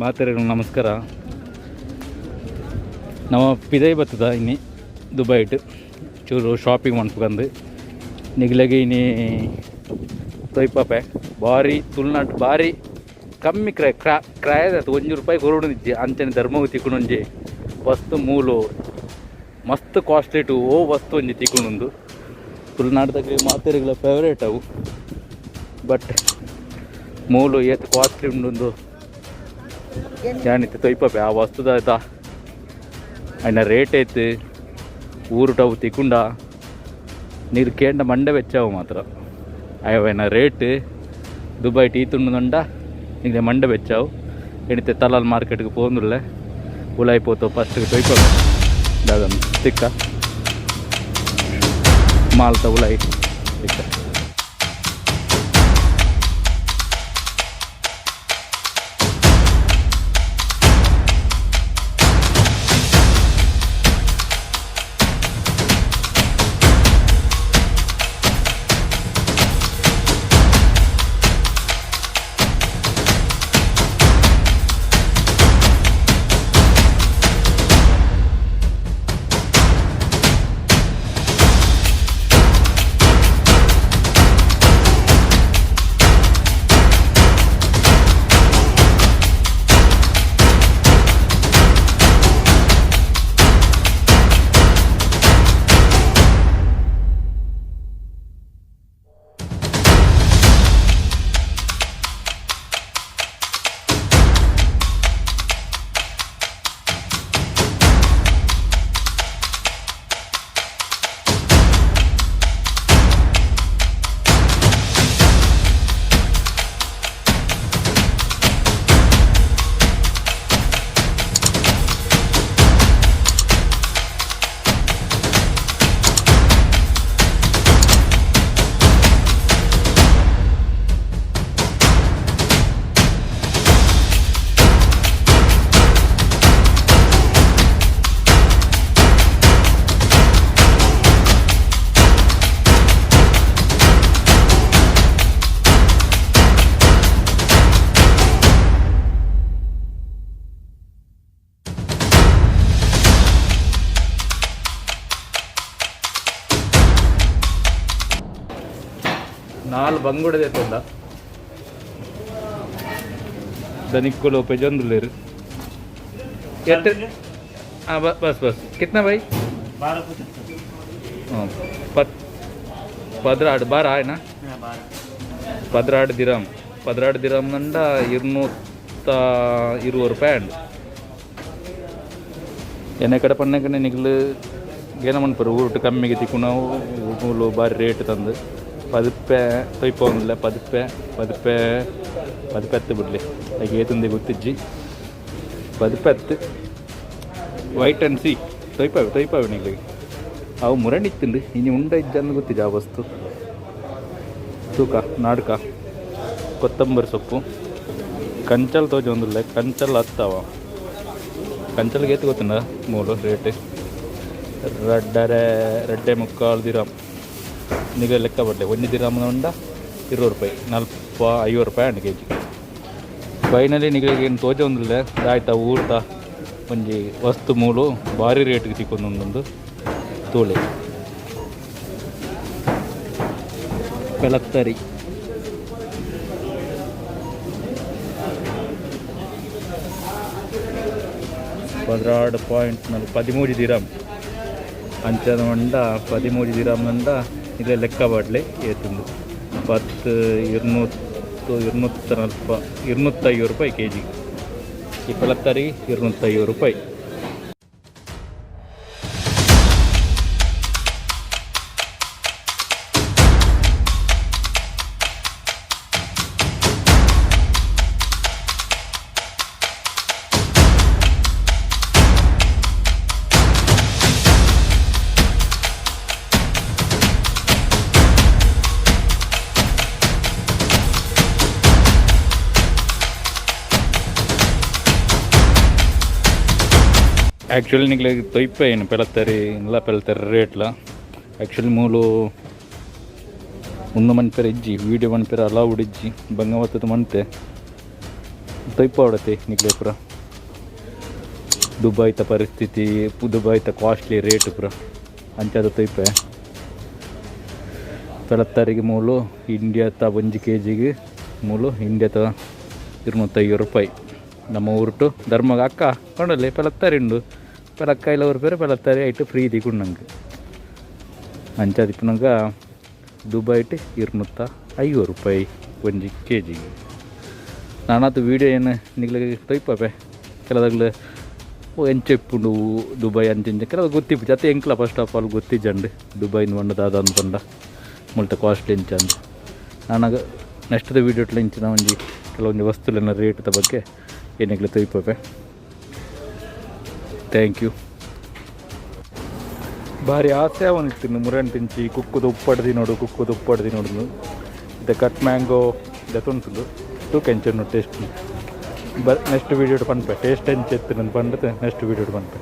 ಮಾತರೆ ನಮಸ್ಕಾರ. ನಮ್ಮ ಪಿದೈ ಬರ್ತದ ಇನ್ನಿ ದುಬೈಟ್ ಚೂರು ಶಾಪಿಂಗ್ ಮಾಡ್ಬೇಕಂದು ನಿಗ್ಲಗೆ ಇನ್ನಿ ತೊಯ್ಪಾಪೆ ಭಾರಿ ತುಳುನಾಡು ಭಾರಿ ಕಮ್ಮಿ ಕ್ರಾಯದ ₹1 ಕೊರೋಡು ನಿಜ್ಜೆ ಅಂಚನೆ ಧರ್ಮವು ತಿಕ್ಕೊಂಡೊಂಜಿ ವಸ್ತು ಮೂಲು ಮಸ್ತ್ ಕಾಸ್ಟ್ಲಿ ಟು ಓ ವಸ್ತು ಒಂಜಿ ತಿಕ್ಕೊಂಡೊಂದು ತುಳುನಾಡದಾಗ ಮಾತೆರೆಗಳ ಫೇವ್ರೇಟ್ ಅವು. ಬಟ್ ಮೂಲು ಏತ್ ಕಾಸ್ಟ್ಲಿ ಉಂಡೊಂದು ಏನಿತ್ತು ತೊಯ್ಪಾಪೆ ಆ ವಸ್ತುದ ಆಯ್ತಾ ಅಯ್ನ ರೇಟ್ ಐತೆ ಊರುಟವು ತಿಕ್ಕುಂಡ ನೀರು ಕೇಂಡ ಮಂಡೆ ವೆಚ್ಚವು ಮಾತ್ರ ಅಯ್ಯನ ರೇಟ್ ದುಬೈ ಟೀ ತುಂಡುಂಡ ನಿಮಗೆ ಮಂಡೆ ವೆಚ್ಚವು ಎಣಿತೆ ತಲಾಲ್ ಮಾರ್ಕೆಟ್ಗೆ ಪೋಂದುಲ್ಲೆ ಉಲಾಯ್ಪೋತು ಫಸ್ಟ್ಗೆ ತೊಯ್ಪಾಪೆ ದಾದನ್ ತಿಕ್ಕ ಮಾಲ್ತ ಉಲಾಯಿ ತಿಕ್ಕ. नाल बंगुड़ देता दनिक्को पेजंदुलेर हाँ बस बस कितना भाई 12 है ना 12 दिरम नंड ₹220 अंड एने कड़े पन्ने निकल गेन मन पर ऊट कम्मी तिक्कुनावु बारी रेट तंद 10 ತೊಯ್ಪೋಂದಿಲ್ಲ 10 ಬಿಡಲಿ ಈಗ ಏತುಂದಿ ಗೊತ್ತಿಜ್ಜಿ 10 ವೈಟ್ ಆ್ಯಂಡ್ ಸಿ ತೊಯ್ಪಾವೆ ನಿಗ್ಲಿಗೆ ಅವು ಮುರಣಿತ್ತುಂಡು ಇನ್ನು ಉಂಡ ಇಜ್ಜನ್ನು ಗೊತ್ತಿಜ್ಜ ಆ ವಸ್ತು ತೂಕ ನಾಡ್ಕ ಕೊತ್ತಂಬರಿ ಸೊಪ್ಪು ಕಂಚಲ್ ತೋಜೊಂದಿಲ್ಲ ಕಂಚಲ್ ಹತ್ತವ ಕಂಚಲ್ಗೆ ಏತು ಗೊತ್ತಿನ ಮೂಲು ರೇಟ್ ರೆಡ್ಡೆ ಮುಕ್ಕಾಲು ದಿರಮ್ ನಿಮಗೆ ಲೆಕ್ಕ ಬರಲಿ 1 ದಿರಮ್ ಉಂಡ ₹20 ₹50 ಅಂಡ್ ಕೆಜಿ ಫೈನಲಿ ನಿಗಳಿಗೆ ಏನು ತೋಜೊಂದಿಲ್ಲ ಆಯ್ತಾ ಊಟ ಒಂಜಿ ವಸ್ತು ಮೂಲು ಭಾರಿ ರೇಟ್ಗೆ ತಿಕ್ಕೊಂದೊಂದು ತೋಳೆ ಪೆಲತ್ತರಿ $13 ದಿರಮ್ ಅಂಚದ ಮಂಡ 13 ದಿರಮ್ ನಂಡ ಇಲ್ಲೇ ಲೆಕ್ಕ ಬರಲಿ ಏತುಂಡು 250 ಕೆಜಿ ಈ ಪೆಲತ್ತರಿ ₹250. ಆ್ಯಕ್ಚುಲಿ ನಿಗ್ಲೆ ತೊಯ್ಪೆ ಏನು ಪೆಲತ್ತರಿ ಇಲ್ಲ ಪೆಲತ್ತರಿ ರೇಟ್ಲ ಆ್ಯಕ್ಚುಲಿ ಮೂಲು ಒಂದು ಮನ್ಪೇರ ಇಜ್ಜಿ ವೀಡಿಯೋ ಮನ್ಪೇರ ಅಲಾವುಡ್ ಇಜ್ಜಿ ಬಂಗವತ್ತದ ಮನ್ತೆ ತೊಯ್ಪ ಹೊಡತೆ ನಿಕ್ಲೆ ಪುರ ದುಬೈತ ಪರಿಸ್ಥಿತಿ ದುಬೈತ ಕಾಸ್ಟ್ಲಿ ರೇಟ್ ಪುರ ಅಂಚಾದ ತೊಯ್ಪೆ ಪೆಳತ್ತಾರಿಗೆ ಮೂಲು ಇಂಡಿಯಾತ 1 kg ಮೂಲು ಇಂಡಿಯಾತ 250 ರೂಪಾಯಿ ನಮ್ಮ ಊರುಟು ಧರ್ಮಗ ಅಕ್ಕ ಕೊಂಡಲ್ಲಿ ಪೆಳತ್ತಾರಿ ಉಂಡು ಪೆಳಕ್ಕ ಇಲ್ಲ ರೂಪಾಯಿ ಪೆಳತ್ತಾರಿ ಆಯ್ತು ಫ್ರೀ ದಿಕ್ಕೊಂಡಂಗೆ ಅಂಚಾದಿಪ್ಪು ನಂಗೆ ದುಬೈಟ್ 250 ರೂಪಾಯಿ 1 kg ನಾನದು ವೀಡಿಯೋ ಏನು ನಿಗ್ಲಿಗೆ ತೊಯ್ಪೆ ಕೆಲದಾಗಲೇ ಎಂಚೆಪ್ಪುಂಡು ದುಬೈ ಅಂಚೆಂಚ ಕೆಲವು ಗೊತ್ತಿಪ್ಪು ಜತೆ ಎಂಕ್ಲ ಫಸ್ಟ್ ಆಫ್ ಆಲ್ ಗೊತ್ತಿಜ್ಜಂಡು ದುಬೈನ ಬಂಡದ ಅದು ಅಂದ್ಕೊಂಡ ಮುಲ್ತ ಕಾಸ್ಟ್ಲಿ ಎಂಚ ಅಂದು ನಾನಾಗ ನೆಕ್ಸ್ಟ್ ವೀಡಿಯೋಟ್ಲ ಇಂಚಿನ ಒಂಜಿ ಕೆಲವೊಂದು ವಸ್ತುಲಿನ ರೇಟ್ದ ಬಗ್ಗೆ ಏನಿಗ್ಲಿ ತೊಯ್ಪೆ ಥ್ಯಾಂಕ್ ಯು ಭಾರಿ ಆಸೆ ಅವನಿರ್ತೀನಿ ಮುರಂಟಿಂಚಿ ಕುಕ್ಕುದು ಉಪ್ಪಡ್ದು ನೋಡು ಇದು ಕಟ್ ಮ್ಯಾಂಗೋ ಇದೊಂದು ತೂಕೆಂಚನ್ನು ಟೇಸ್ಟ್ ನೆಕ್ಸ್ಟ್ ವೀಡಿಯೋ ಪನ್ಪೆ ಟೇಸ್ಟ್ ಎಂಚೆತ್ತು ನನ್ನ ಪಂಡತೆ ನೆಕ್ಸ್ಟ್ ವೀಡಿಯೋ ಪನ್ಪೆ.